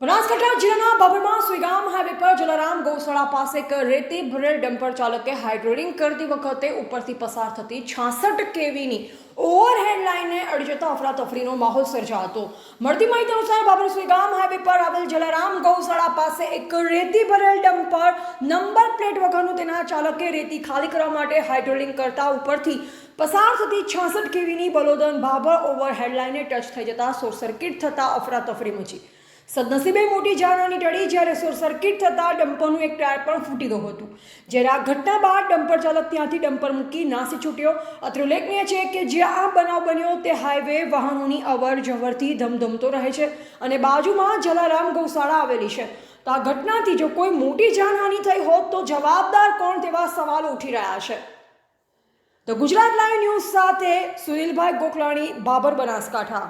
બનાસકાંઠા જિલ્લાના બાબરમાં સુઈગામ હાઈવે પર જલારામ ગૌશાળા પાસે એક રેતી ભરેલ ડમ્પર ચાલકે હાઇડ્રોલિંગ કરતી વખતે ઉપરથી પસાર થતી 66 કેવીની ઓવરહેડ લાઇનને અડી જતા અફરાતફરીનો માહોલ સર્જાયો હતો। મળતી માહિતી અનુસાર બાબર સુઈગામ હાઈવે પર આવેલ જલારામ ગૌશાળા પાસે એક રેતી ભરેલ ડમ્પર નંબર પ્લેટ વગરનું તેના ચાલકે રેતી ખાલી કરવા માટે હાઇડ્રોલિંગ કરતા ઉપરથી પસાર થતી 66 કેવીની બલોદન બાબર ઓવરહેડ લાઇનને ટચ થઈ જતા શોર્ટ સર્કિટ થતા અફરાતફરી મચી। સદનસીબે મોટી જાનહાની ટળી જ્યારે શોર્ટ સર્કિટ થતાં ડમ્પરનું એક ટાયર પણ ફૂટી ગયું હતું। જ્યારે આ ઘટના બાદ ડમ્પર ચાલક ત્યાંથી ડમ્પર મૂકી નાસી છૂટ્યો। અત્રે ઉલ્લેખનીય છે કે જ્યાં આ બનાવ બન્યો તે હાઈવે વાહનોની અવર જવરથી ધમધમતો રહે છે અને બાજુમાં જલારામ ગૌશાળા આવેલી છે। તો આ ઘટનાથી જો કોઈ મોટી જાનહાની થઈ હોત તો જવાબદાર કોણ તેવા સવાલો ઉઠી રહ્યા છે। તો ગુજરાત લાઈવ ન્યૂઝ સાથે સુનિલભાઈ ગોખલાણી, બાબર, બનાસકાંઠા।